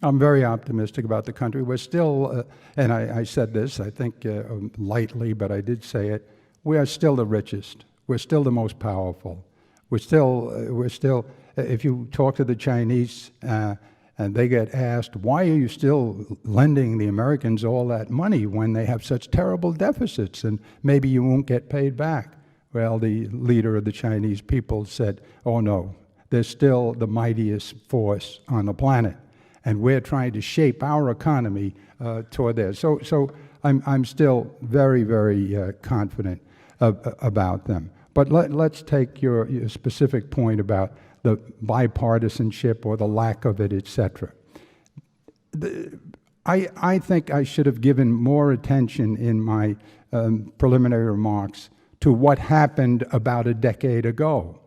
I'm very optimistic about the country. We're still, and I said this, I think lightly, but I did say it, we are still the richest. We're still the most powerful. We're still, if you talk to the Chinese and they get asked, why are you still lending the Americans all that money when they have such terrible deficits and maybe you won't get paid back? Well, the leader of the Chinese people said, oh no, they're still the mightiest force on the planet. And we're trying to shape our economy toward theirs. So I'm still very, very confident about them. But let's take your specific point about the bipartisanship or the lack of it, et cetera. I think I should have given more attention in my preliminary remarks to what happened about a decade ago.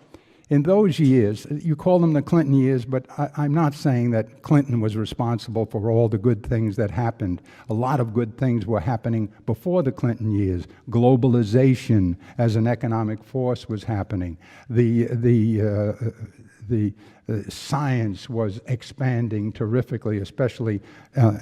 In those years, you call them the Clinton years, but I'm not saying that Clinton was responsible for all the good things that happened. A lot of good things were happening before the Clinton years. Globalization as an economic force was happening. The science was expanding terrifically, especially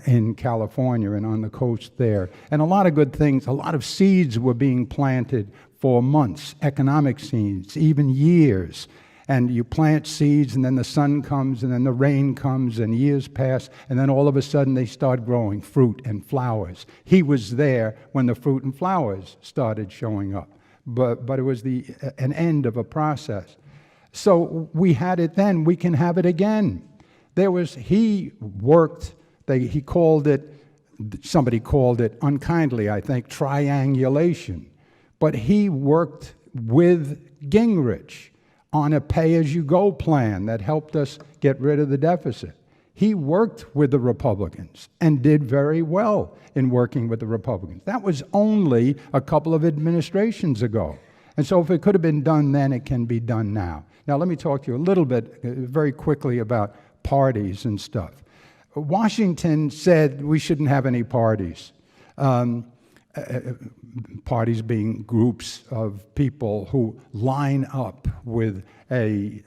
in California and on the coast there. And a lot of good things, a lot of seeds were being planted for months, economic seeds, even years. And you plant seeds, and then the sun comes, and then the rain comes, and years pass, and then all of a sudden they start growing fruit and flowers. He was there when the fruit and flowers started showing up. But it was an end of a process. So we had it then, we can have it again. He called it, somebody called it unkindly, I think, triangulation. But he worked with Gingrich on a pay-as-you-go plan that helped us get rid of the deficit. He worked with the Republicans and did very well in working with the Republicans. That was only a couple of administrations ago. And so if it could have been done then, it can be done now. Now let me talk to you a little bit, very quickly, about parties and stuff. Washington said we shouldn't have any parties. Parties being groups of people who line up with a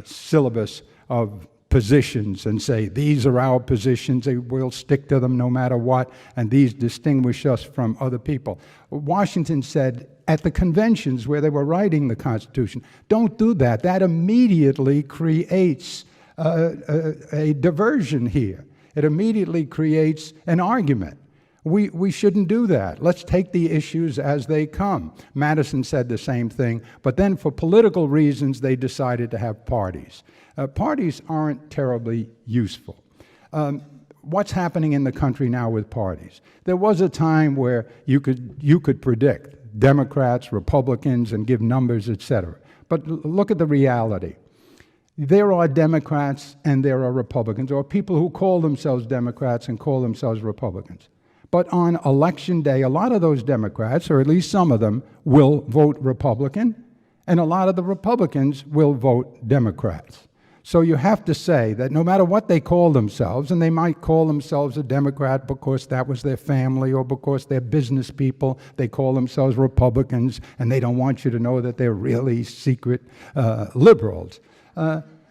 syllabus of positions and say, these are our positions, we'll stick to them no matter what, and these distinguish us from other people. Washington said at the conventions where they were writing the Constitution, don't do that. That immediately creates a diversion here. It immediately creates an argument. We shouldn't do that. Let's take the issues as they come. Madison said the same thing, but then for political reasons, they decided to have parties. Parties aren't terribly useful. What's happening in the country now with parties? There was a time where you could predict Democrats, Republicans, and give numbers, et cetera. But look at the reality. There are Democrats and there are Republicans, or people who call themselves Democrats and call themselves Republicans. But on election day, a lot of those Democrats, or at least some of them, will vote Republican, and a lot of the Republicans will vote Democrats. So you have to say that no matter what they call themselves, and they might call themselves a Democrat because that was their family or because they're business people, they call themselves Republicans, and they don't want you to know that they're really secret liberals.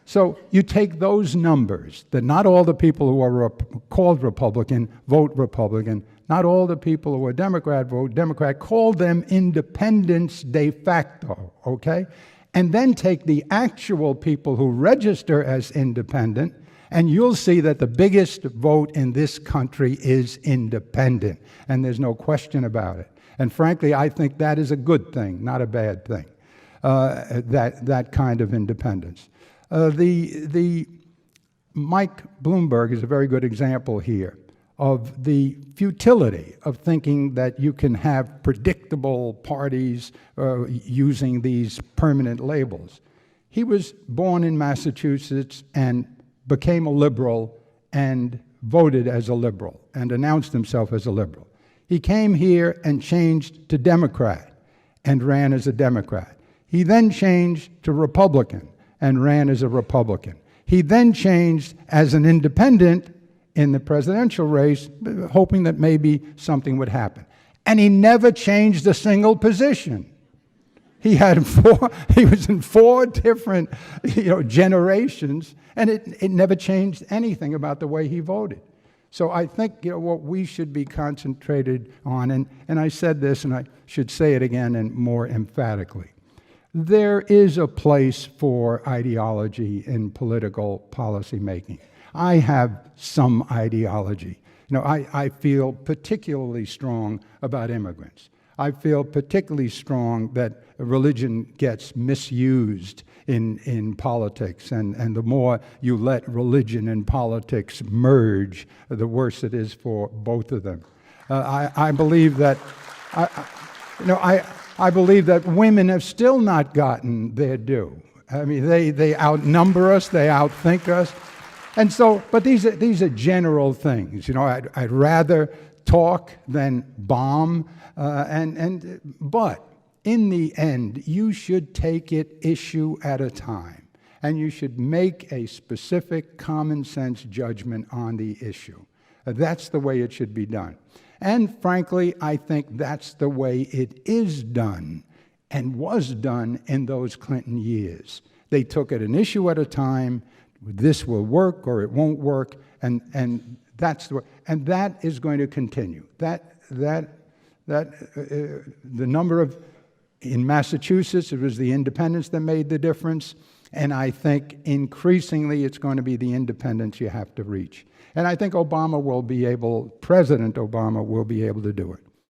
So you take those numbers, that not all the people who are called Republican vote Republican, not all the people who are Democrat vote Democrat, call them independents de facto, okay? And then take the actual people who register as independent, and you'll see that the biggest vote in this country is independent, and there's no question about it. And frankly, I think that is a good thing, not a bad thing, that kind of independence. Mike Bloomberg is a very good example here of the futility of thinking that you can have predictable parties using these permanent labels. He was born in Massachusetts and became a liberal and voted as a liberal and announced himself as a liberal. He came here and changed to Democrat and ran as a Democrat. He then changed to Republican and ran as a Republican. He then changed as an independent in the presidential race, hoping that maybe something would happen. And he never changed a single position. He had he was in four different, generations, and it never changed anything about the way he voted. So I think, what we should be concentrated on, and I said this, and I should say it again and more emphatically. There is a place for ideology in political policy making. I have some ideology. I feel particularly strong about immigrants. I feel particularly strong that religion gets misused in politics, and the more you let religion and politics merge, the worse it is for both of them. I believe that, I believe that women have still not gotten their due. I mean, they outnumber us, they outthink us, and so. But these are general things. I'd rather talk than bomb, but in the end, you should take it issue at a time, and you should make a specific common sense judgment on the issue. That's the way it should be done. And frankly, I think that's the way it is done and was done in those Clinton years. They took it an issue at a time. This will work or it won't work, and that's the way. And that is going to continue. The number of, in Massachusetts, it was the independents that made the difference, and I think increasingly it's going to be the independents you have to reach. And I think President Obama will be able to do it.